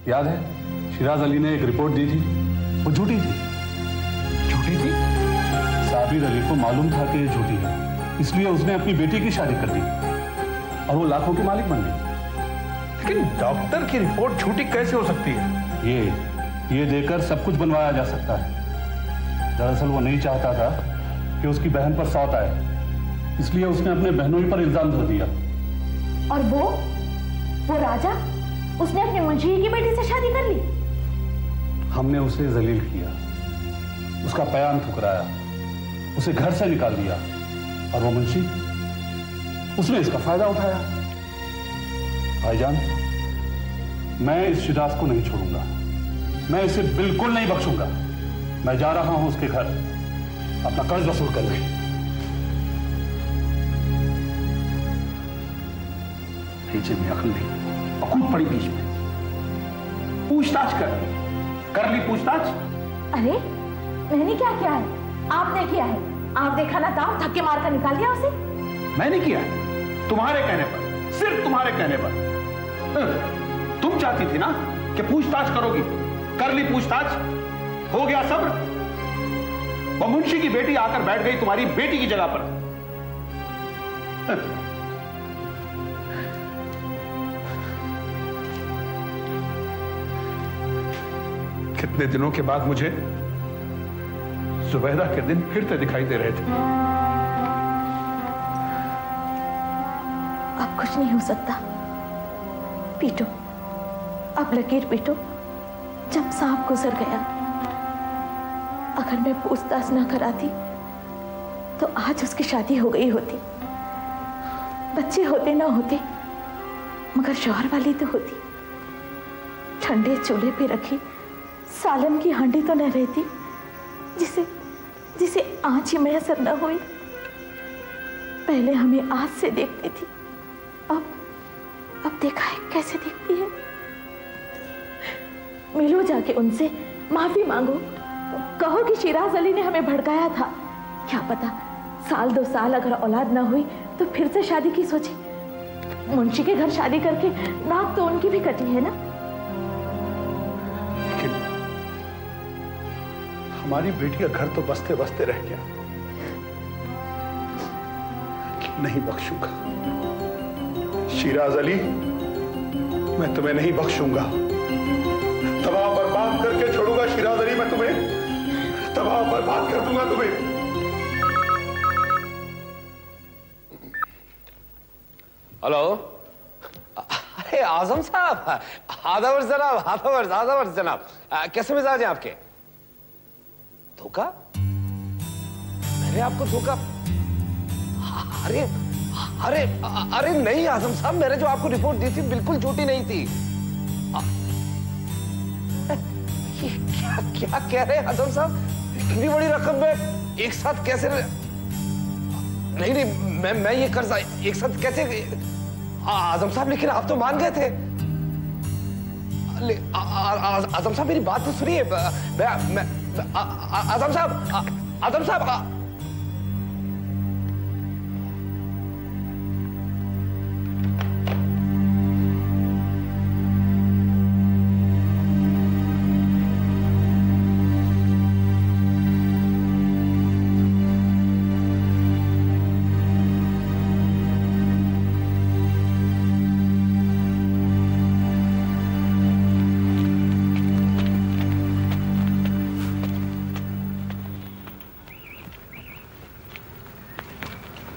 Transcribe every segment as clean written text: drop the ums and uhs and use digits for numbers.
याद है शिराज अली ने एक रिपोर्ट दी थी, वो झूठी थी। झूठी थी? साबिर अली को मालूम था कि ये झूठी है, इसलिए उसने अपनी बेटी की शादी कर दी और वो लाखों के मालिक बन गई। लेकिन डॉक्टर की रिपोर्ट झूठी कैसे हो सकती है? ये देकर सब कुछ बनवाया जा सकता है। दरअसल वो नहीं चाहता था कि उसकी बहन पर सौत आए, इसलिए उसने अपने बहनों पर इल्जाम धर दिया। और वो राजा, उसने अपने मुंशी की बेटी से शादी कर ली। हमने उसे जलील किया, उसका बयान ठुकराया, उसे घर से निकाल दिया और वो मुंशी, उसने इसका फायदा उठाया। भाईजान, मैं इस शिराज को नहीं छोड़ूंगा, मैं इसे बिल्कुल नहीं बख्शूंगा। मैं जा रहा हूं उसके घर अपना कर्ज वसूल करने। में अकल नहीं, अकूत पड़ी बीच में। पूछताछ कर ली पूछताछ? अरे मैंने क्या किया है? आपने किया है। आप देखा ना था, धक्के मारकर निकाल दिया उसे। मैंने किया है, तुम्हारे कहने पर, सिर्फ तुम्हारे कहने पर। तुम चाहती थी ना कि पूछताछ करोगी, कर ली पूछताछ, हो गया सब्र। वो मुंशी की बेटी आकर बैठ गई तुम्हारी बेटी की जगह पर। कितने दिनों के बाद मुझे जुबैदा के दिन फिर से दिखाई दे रहे थे। अब कुछ नहीं हो सकता। पीटो, अब लकीर पीटो। जब सांप गुजर गया, अगर मैं पूछताछ ना कराती तो आज उसकी शादी हो गई होती, बच्चे होते ना होते, मगर शौहर वाली तो होती। ठंडे चूल्हे पे रखी सालन की हांडी तो न रहती जिसे आंच ही मैसर न हुई। पहले हमें आज से देखती थी, अब देखा है कैसे देखती है। मिलो जाके उनसे, माफी मांगो, कहो कि शिराज अली ने हमें भड़काया था। क्या पता 1-2 साल अगर औलाद ना हुई तो फिर से शादी की सोची। मुंशी के घर शादी करके नाक तो उनकी भी कटी है ना। हमारी बेटी का घर तो बसते बसते रह गया। नहीं बख्शूंगा शिराज अली, मैं तुम्हें नहीं बख्शूंगा। तबाह बर्बाद करके छोड़ूंगा शिराज अली, मैं तुम्हें तबाह बर्बाद कर दूंगा तुम्हें। हेलो, अरे आजम साहब, आदावर्स जनाब, आदावर्स जनाब, कैसे मिजाज हैं आपके? धोखा? मैंने आपको धोखा? अरे अरे अरे नहीं आजम साहब, मैंने जो आपको रिपोर्ट दी थी बिल्कुल झूठी नहीं थी। ये क्या कह रहे हैं आजम साहब? इतनी बड़ी रकम में एक साथ कैसे? नहीं, मैं ये कर्ज एक साथ कैसे? आजम साहब, लेकिन आप तो मान गए थे। आजम साहब, मेरी बात तो सुनिए। आजम साहब, आजम साहब,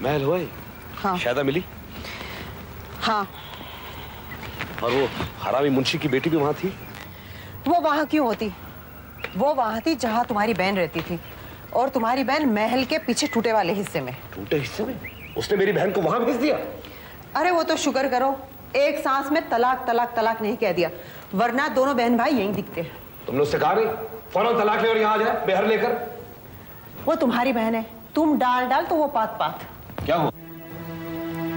महल हुआ है? हाँ। शायदा मिली? हाँ। और वो हरामी मुंशी की बेटी भी वहां थी? वो वहां क्यों होती? वो वहां थी जहां तुम्हारी बहन रहती थी, और तुम्हारी बहन महल के पीछे टूटे वाले हिस्से में। टूटे हिस्से में? उसने मेरी बहन को वहां भेज दिया? अरे वो तो शुक्र करो, एक सांस में तलाक तलाक तलाक नहीं कह दिया, वरना दोनों बहन भाई यहीं दिखते। तुमने उससे कहा नहीं फौरन तलाक ले और यहाँ आ जाए बेहर लेकर? वो तुम्हारी बहन है, तुम डाल तो वो पात पात। क्या हो?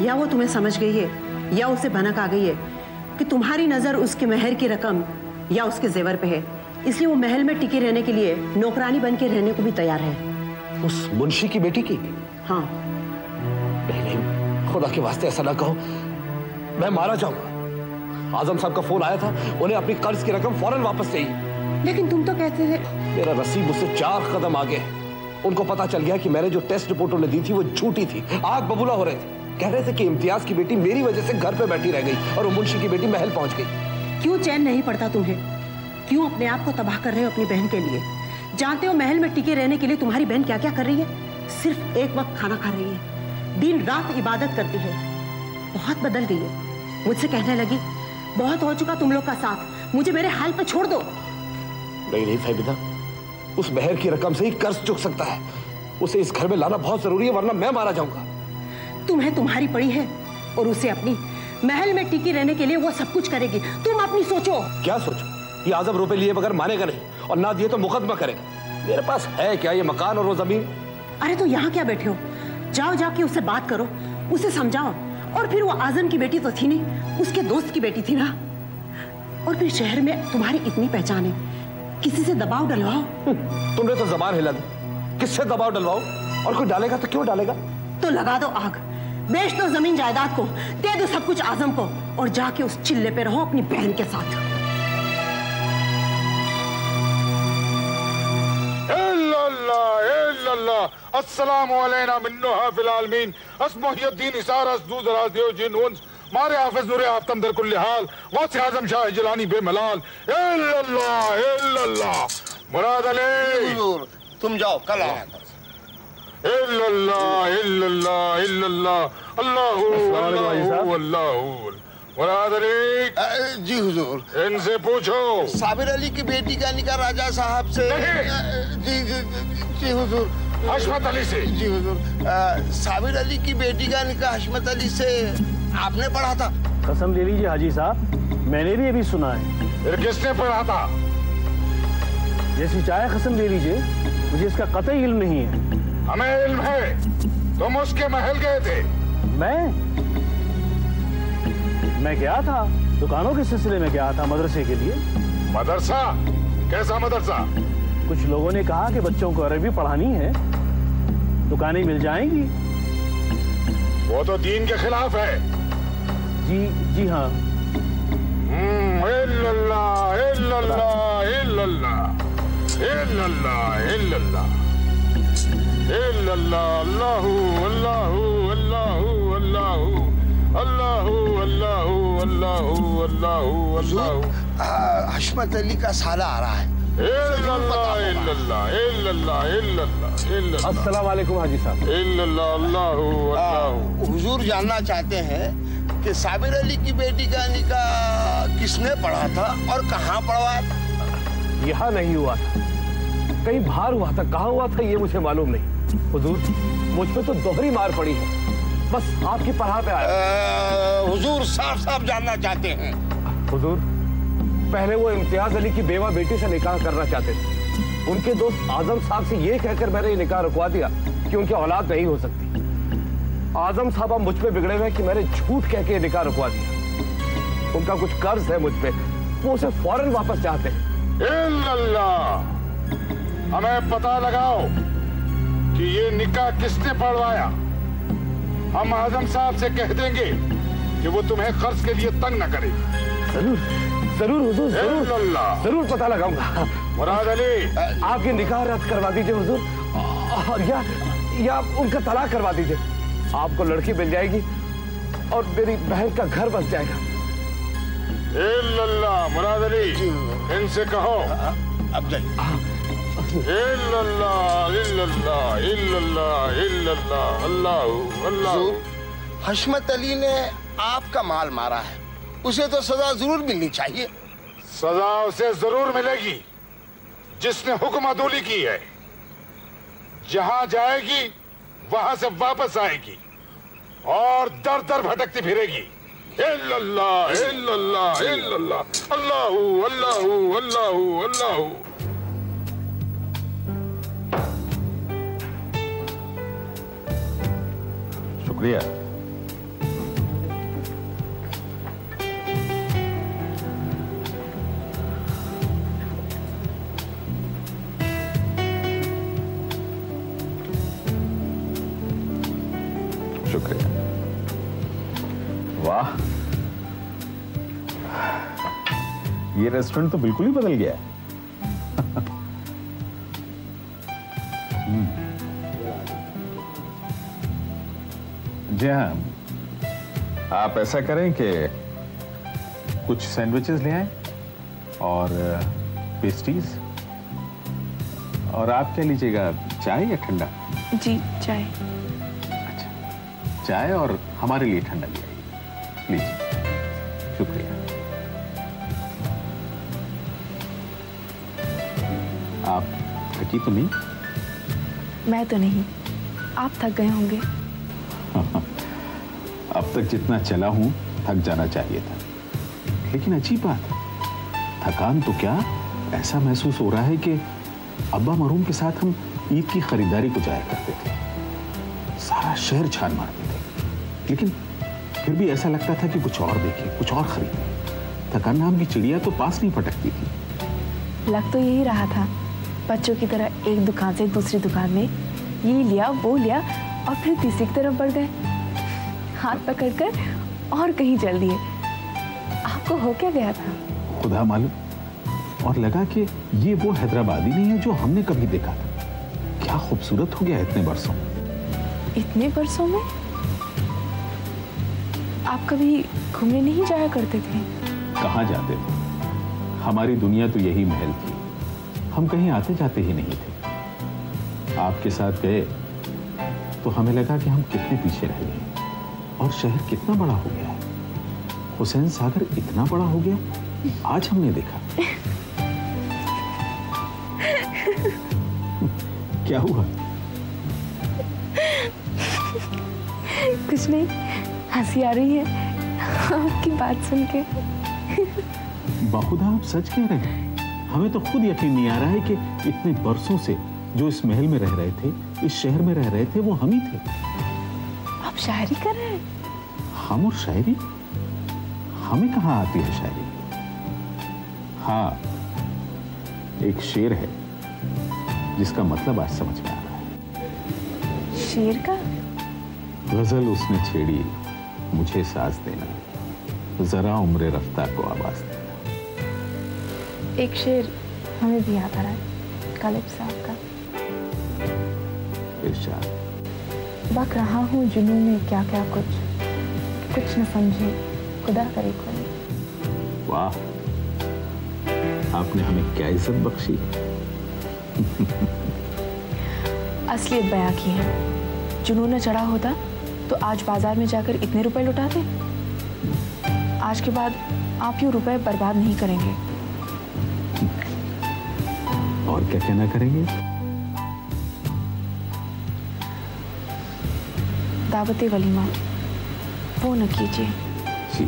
या वो तुम्हें समझ गई है, या उसे भनक आ गई है कि तुम्हारी नजर उसके महर की रकम या उसके जेवर पे है, इसलिए वो महल में टिके रहने के लिए नौकरानी बन के रहने को भी तैयार है। उस मुंशी की बेटी की? हाँ। नहीं, खुदा के वास्ते ऐसा ना कहो, मैं मारा जाऊंगा। आजम साहब का फोन आया था, उन्हें अपनी कर्ज की रकम फौरन वापस चाहिए। लेकिन तुम तो कहते थे। मेरा रसीद मुझसे 4 कदम आगे। उनको पता चल गया कि मैंने जो टेस्ट रिपोर्ट उन्हें दी थी वो झूठी थी। आग बबूला हो रहे थे, कह रहे थे कि इम्तियाज की बेटी मेरी वजह से घर पे बैठी रह गई और मुंशी की बेटी महल पहुंच गई। क्यों चैन नहीं पड़ता तुम्हें? क्यों अपने आप को तबाह कर रहे हो अपनी बहन के लिए? जानते हो महल में टिके रहने के लिए तुम्हारी बहन क्या क्या कर रही है? सिर्फ एक वक्त खाना खा रही है, दिन रात इबादत करती है। बहुत बदल गई है। मुझसे कहने लगी, बहुत हो चुका तुम लोग का साथ, मुझे मेरे हाल पे छोड़ दो। नहीं फहमीदा, उस महर की रकम से ही कर्ज चुक सकता है। उसे इस घर में लाना बहुत जरूरी है, वरना मैं मारा जाऊंगा। तुम्हें तुम्हारी पड़ी है और उसे अपनी महल में टिकी रहने के लिए वो सब कुछ करेगी। तुम अपनी सोचो। क्या सोचो? ये आजम रुपए लिए बगैर मानेगा नहीं, और ना दिए तो मुकदमा करेगा। मेरे पास है क्या ये मकान और वो जमीन? अरे तो यहाँ क्या बैठे हो? जाओ जाके उससे बात करो, उसे समझाओ। और फिर वो आजम की बेटी तो थी नहीं, उसके दोस्त की बेटी थी ना। और फिर शहर में तुम्हारी इतनी पहचान है, किसी से दबाव डलवाओ। तुमने तो जबान हिला दी। किससे दबाव डलवाओ? और कोई डालेगा तो क्यों डालेगा? तो लगा दो आग, बेच दो जमीन जायदाद को, दे दो सब कुछ आजम को, और जाके उस चिल्ले पे रहो अपनी बहन के साथ। अस्सलामु अलैना मिन्नुहा फिल आलमीन अस्मुहियुद्दीन इसार असदूद राज़ियो जिनून मारे हाफिज नूरे आफ़तम दर कुल्ली हाल वासे आज़म शाह जिलानी बेमलाल इल्लल्लाह इल्लल्लाह मुराद अली। हुजूर तुम जाओ, कल आया था। इल्लल्लाह इल्लल्लाह इल्लल्लाह अल्लाहु अल्लाहु अल्लाहु मुराद अली। जी हुजूर। इनसे पूछो। साबिर अली की बेटी का निकाह राजा साहब से। जी जी जी हुजूर। हशमत अली से। जी हुजूर। साबिर अली की बेटी का निकाह हशमत अली से आपने पढ़ा था? कसम ले लीजिए हाजी साहब, मैंने भी अभी सुना है। फिर किसने पढ़ा था? जैसी चाहे कसम ले लीजिए, मुझे इसका कतई इल्म नहीं है। हमें इल्म है। तुम उसके महल गए थे। मैं गया था, दुकानों के सिलसिले में गया था, मदरसे के लिए। मदरसा? कैसा मदरसा? कुछ लोगों ने कहा कि बच्चों को अरबी पढ़ानी है, दुकानें मिल जाएंगी। वो तो दीन के खिलाफ है। जी हाँ। इल्लल्लाह इल्लल्लाह इल्लल्लाह इल्लल्लाह इल्लल्लाह इल्लल्लाह अल्लाहु अल्लाहु अल्लाहु अल्लाहु अल्लाहु अल्लाहु अल्लाहु अल्लाहु अल्लाहु। हशमत अली का साला आ रहा है। इल्लल्लाह इल्लल्लाह इल्लल्लाह इल्लल्लाह इल्लल्लाह। अस्सलाम वालेकुम हाजी साहब। इल्लल्लाह अल्लाहु अल्लाहु। हुजूर जानना चाहते हैं कि साबिर अली की बेटी का निकाह किसने पढ़ा था और कहाँ पढ़वाया था? यहाँ नहीं हुआ था, कहीं बाहर हुआ था। कहाँ हुआ था ये मुझे मालूम नहीं। हुजूर, मुझ पे तो दोहरी मार पड़ी है, बस आपकी पनाह पे आया। हुजूर साफ साफ जानना चाहते हैं। हुजूर, पहले वो इम्तियाज अली की बेवा बेटी से निकाह करना चाहते थे। उनके दोस्त आजम साहब से ये कहकर मैंने ये निकाह रुकवा दिया कि उनकी औलाद नहीं हो सकती। आजम साहब अब मुझ पे बिगड़े हुए कि मैंने झूठ कह के निकाह रुकवा दिया। उनका कुछ कर्ज है मुझ पे, वो उसे फौरन वापस चाहते हैं। इल्लल्लाह, हमें पता लगाओ कि ये निकाह किसने पढ़वाया। हम आजम साहब से कह देंगे कि वो तुम्हें कर्ज के लिए तंग न करे। जरूर जरूर हुजूर, जरूर पता लगाऊंगा। मुराद अली, आपकी निकाह रद्द करवा दीजिए हुजूर, या उनका तलाक करवा दीजिए। आपको लड़की मिल जाएगी और मेरी बहन का घर बस जाएगा। इल्लल्लाह मुराद अली, इनसे कहो अब जाइए। इल्लल्लाह इल्लल्लाह इल्लल्लाह इल्लल्लाह अल्लाहु अल्लाहु। हशमत अली ने आपका माल मारा है, उसे तो सजा जरूर मिलनी चाहिए। सजा उसे जरूर मिलेगी जिसने हुक्म अदूली की है। जहां जाएगी वहां से वापस आएगी और दर दर भटकती फिरेगी। इल्लल्लाह इल्लल्लाह इल्लल्लाह अल्लाहु अल्लाहु अल्लाहु अल्लाहु। शुक्रिया। शुक्रिया। वाह, ये रेस्टोरेंट तो बिल्कुल ही बदल गया है। जी हाँ, आप ऐसा करें कि कुछ सैंडविचेस ले आएं और पेस्ट्रीज। और आप क्या लीजिएगा, चाय या ठंडा? जी चाय। अच्छा, चाय और हमारे लिए ठंडा ले आइए। लीजिए, शुक्रिया। आप थकी तो नहीं? मैं तो नहीं, आप थक गए होंगे। अब तक जितना चला हूं थक जाना चाहिए था, लेकिन अजीब बात है, थकान तो क्या, ऐसा महसूस हो रहा है कि अब्बा मरहूम के साथ हम ईद की खरीदारी को जाया करते थे, सारा शहर छान मारते थे, लेकिन फिर भी ऐसा लगता था कि कुछ और देखें, कुछ और खरीदें। थकान नाम की चिड़िया तो पास नहीं पटकती थी। लग तो यही रहा था, बच्चों की तरह एक दुकान से दूसरी दुकान में ये लिया वो लिया और फिर तीसरी की तरफ बढ़ गए, हाथ पकड़कर और कहीं चल दिए। आपको हो क्या गया था? खुदा मालूम, और लगा कि ये वो हैदराबादी नहीं है जो हमने कभी देखा था। क्या खूबसूरत हो गया इतने बरसों में। इतने बरसों में? आप कभी घूमने नहीं जाया करते थे? कहाँ जाते थे, हमारी दुनिया तो यही महल थी, हम कहीं आते जाते ही नहीं थे। आपके साथ गए तो हमें लगा कि हम कितने पीछे रह गए और शहर कितना बड़ा हो गया है। हुसैन सागर इतना बड़ा हो गया, आज हमने देखा। क्या हुआ? कुछ नहीं, हंसी आ रही है आपकी बात सुन के। बाखुदा आप सच कह रहे हैं, हमें तो खुद यकीन नहीं आ रहा है कि इतने बरसों से जो इस महल में रह रहे थे, इस शहर में रह रहे थे, वो हम ही थे। आप शायरी कर रहे हैं? हम और शायरी? हमें कहाँ आती है शायरी? हाँ, एक शेर है जिसका मतलब आज समझ में आ रहा है। शेर का? गजल उसने छेड़ी, मुझे साज देना, जरा उम्र रफ्ता को आवाज देना। एक शेर हमें भी याद आ रहा है, गालिब साहब का। इरशाद। बक रहा हूँ जुनून में क्या क्या कुछ न समझे, खुदा करे कोई। वाह, आपने हमें क्या इज्जत बख्शी है। असलियत बयां की है। जुनून न चढ़ा होता तो आज बाजार में जाकर इतने रुपए लुटाते। आज के बाद आप यूं रुपए बर्बाद नहीं करेंगे। और क्या कहना करेंगे? दावत वलीमा वो न कीजिए। जी?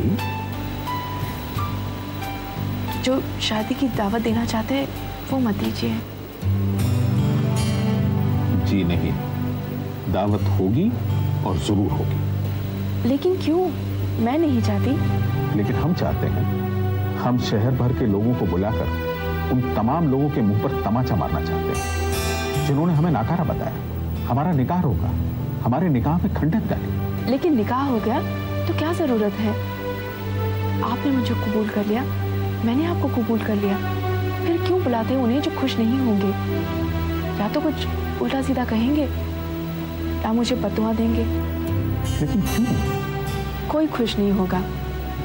जो शादी की दावत देना चाहते हैं वो मत दीजिए। जी नहीं, दावत होगी और जरूर होगी। लेकिन क्यों? मैं नहीं चाहती। लेकिन हम चाहते हैं। हम शहर भर के लोगों को बुलाकर उन तमाम लोगों के मुंह पर तमाचा मारना चाहते हैं जिन्होंने हमें नाकारा बताया। हमारा निकाह होगा, हमारे निकाह में खंडित डाले। लेकिन निकाह हो गया तो क्या जरूरत है? आपने मुझे कबूल कर लिया, मैंने आपको कबूल कर लिया, फिर क्यों बुलाते हैं उन्हें जो खुश नहीं होंगे? या तो कुछ उल्टा सीधा कहेंगे या मुझे बददुआ देंगे। लेकिन क्यों? कोई खुश नहीं होगा।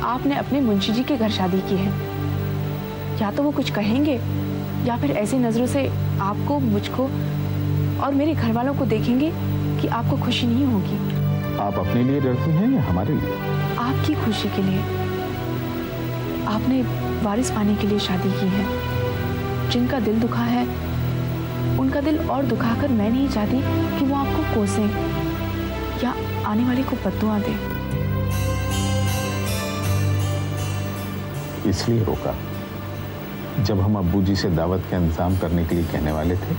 आपने अपने मुंशी जी के घर शादी की है, या तो वो कुछ कहेंगे या फिर ऐसी नजरों से आपको, मुझको और मेरे घर वालों को देखेंगे कि आपको खुशी नहीं होगी। आप अपने लिए डरती हैं या हमारे लिए? आपकी खुशी के लिए। आपने वारिस पाने के लिए शादी की है। जिनका दिल दुखा है उनका दिल और दुखाकर मैं नहीं चाहती कि वो आपको कोसें या आने वाले को बद्दुआ दे। इसलिए रोका जब हम अब्बू जी से दावत का इंतजाम करने के लिए कहने वाले थे।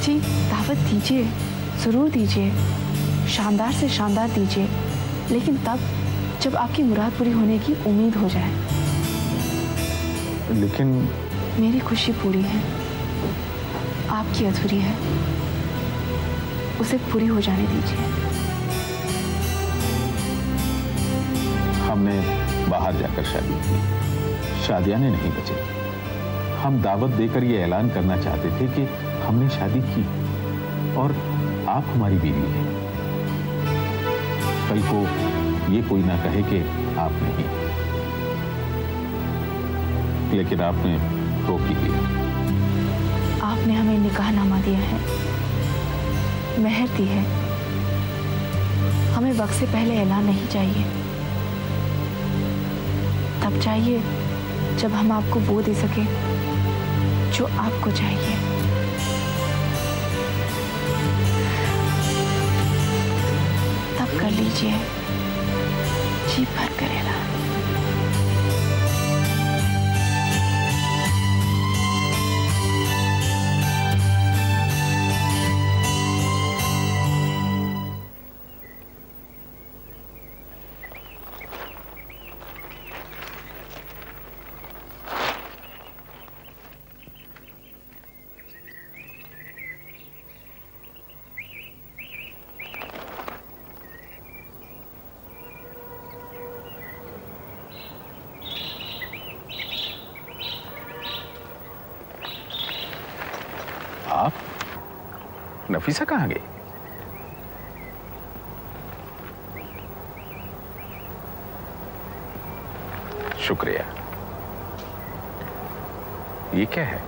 जी दावत दीजिए, जरूर दीजिए, शानदार से शानदार दीजिए, लेकिन तब जब आपकी मुराद पूरी होने की उम्मीद हो जाए। लेकिन मेरी खुशी पूरी है, आपकी अधूरी है, उसे पूरी हो जाने दीजिए। हमने बाहर जाकर शादी की, शादियाने नहीं बचे। हम दावत देकर ये ऐलान करना चाहते थे कि हमने शादी की और आप हमारी बीवी हैं। कल को ये कोई ना कहे कि आप नहीं, लेकिन आपने रोक ही दिया। आपने हमें निकाहनामा दिया है, मेहर दी है, हमें वक्त से पहले ऐलान नहीं चाहिए। तब चाहिए जब हम आपको वो दे सके जो आपको चाहिए। तब कर लीजिए जी भर कर ऐलान। आप? नफीसा कहाँ गई? शुक्रिया। ये क्या है?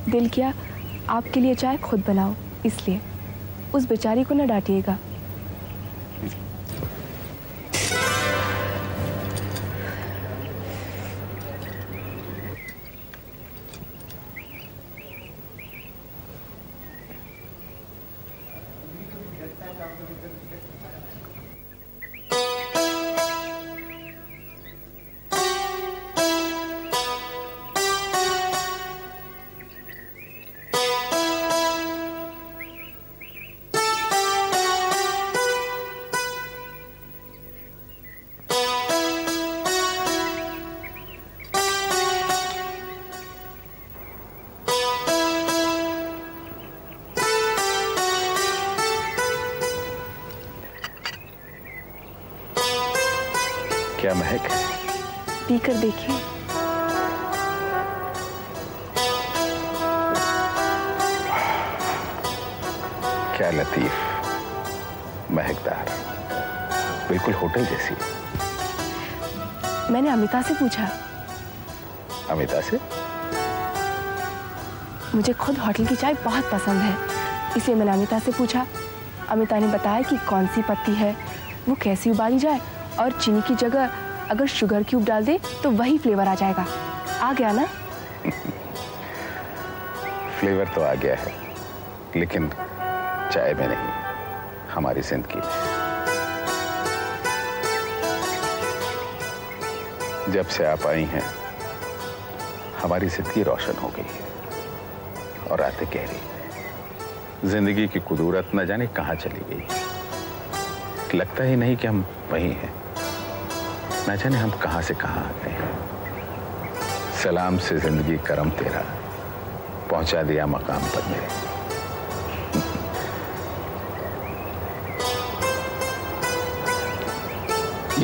दिल किया आपके लिए चाय खुद बनाओ, इसलिए उस बेचारी को न डांटिएगा। क्या महक है? पीकर देखिए। क्या लतीफ, महकदार, बिल्कुल होटल जैसी। मैंने अमिता से पूछा। अमिता से? मुझे खुद होटल की चाय बहुत पसंद है, इसलिए मैंने अमिता से पूछा। अमिता ने बताया कि कौन सी पत्ती है, वो कैसी उबाली जाए, और चीनी की जगह अगर शुगर क्यूब डाल दे तो वही फ्लेवर आ जाएगा। आ गया ना? फ्लेवर तो आ गया है, लेकिन चाय में नहीं, हमारी जिंदगी में। जब से आप आई हैं, हमारी जिंदगी रोशन हो गई है और आते कह रही जिंदगी की कुदूरत न जाने कहां चली गई। लगता ही नहीं कि हम वहीं हैं, न जाने हम कहां से कहां आ गए हैं। सलाम से जिंदगी करम तेरा, पहुंचा दिया मकाम पर मेरे।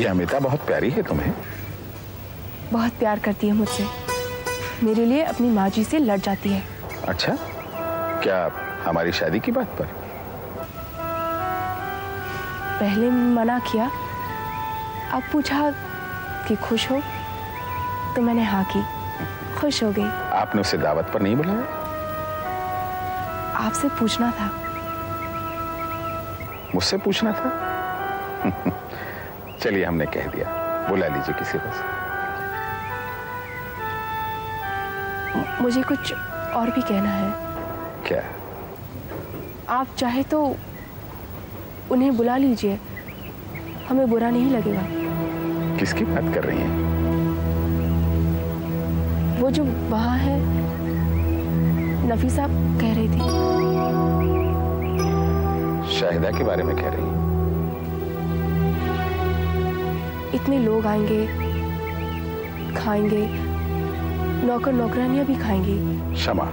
ये अमिता बहुत प्यारी है तुम्हें? बहुत प्यार करती है मुझसे, मेरे लिए अपनी माँ जी से लड़ जाती है। अच्छा, क्या हमारी शादी की बात पर? पहले मना किया, अब पूछा कि खुश हो, तो मैंने हाँ की, खुश हो गई। आपने उसे दावत पर नहीं बुलाया? आपसे पूछना था। मुझसे पूछना था? चलिए, हमने कह दिया, बुला लीजिए किसी को। मुझे कुछ और भी कहना है। क्या? आप चाहे तो उन्हें बुला लीजिए, हमें बुरा नहीं लगेगा। किसकी बात कर रही हैं? वो जो वहां है, नफीसा कह रही थी। शाहिदा के बारे में कह रही हैं? इतने लोग आएंगे, खाएंगे, नौकर नौकरानियां भी खाएंगी। शमा,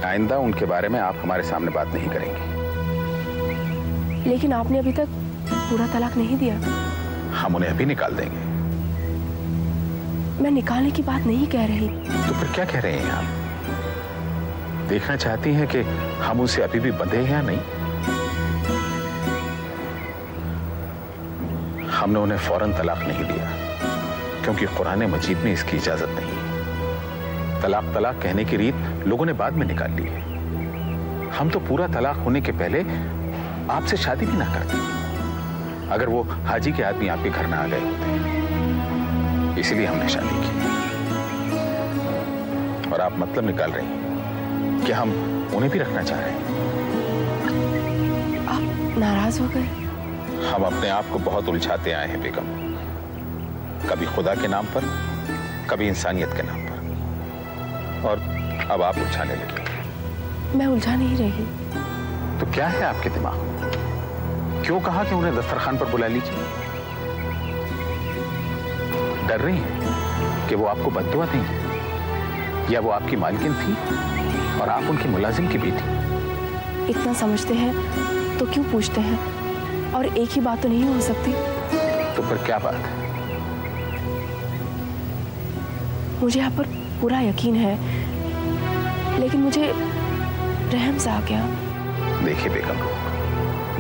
आइंदा उनके बारे में आप हमारे सामने बात नहीं करेंगे। लेकिन आपने अभी तक पूरा तलाक नहीं दिया। हम उन्हें अभी निकाल देंगे। मैं निकालने की बात नहीं कह रही। तो फिर क्या कह रहे हैं आप? देखना चाहती हैं कि हम उसे अभी भी बंधे हैं या नहीं? हमने उन्हें फौरन तलाक नहीं दिया, क्योंकि कुरान मजीद में इसकी इजाजत नहीं है। तलाक तलाक कहने की रीत लोगों ने बाद में निकाल ली है। हम तो पूरा तलाक होने के पहले आपसे शादी भी ना करते, अगर वो हाजी के आदमी आपके घर ना आ गए होते। इसलिए हमने शादी की। और आप मतलब निकाल रही हैं कि हम उन्हें भी रखना चाह रहे हैं। आप नाराज हो गए? हम अपने आप को बहुत उलझाते आए हैं बेगम, कभी खुदा के नाम पर, कभी इंसानियत के नाम पर, और अब आप उलझाने लगे। मैं उलझा नहीं रही। तो क्या है आपके दिमाग में? क्यों कहा कि उन्हें दस्तरखान पर बुला लीजिए? डर रही हैं कि वो आपको बद्दुआ देंगी, या वो आपकी मालकिन थी और आप उनकी मुलाजिम की बेटी? इतना समझते हैं तो क्यों पूछते हैं? और एक ही बात तो नहीं हो सकती। तो फिर क्या बात है? मुझे आप पर पूरा यकीन है, लेकिन मुझे रहम सा आ गया। देखिए बेगम,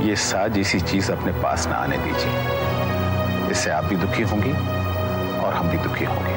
ये साजिशी चीज अपने पास ना आने दीजिए। इससे आप भी दुखी होंगी और हम भी दुखी होंगे।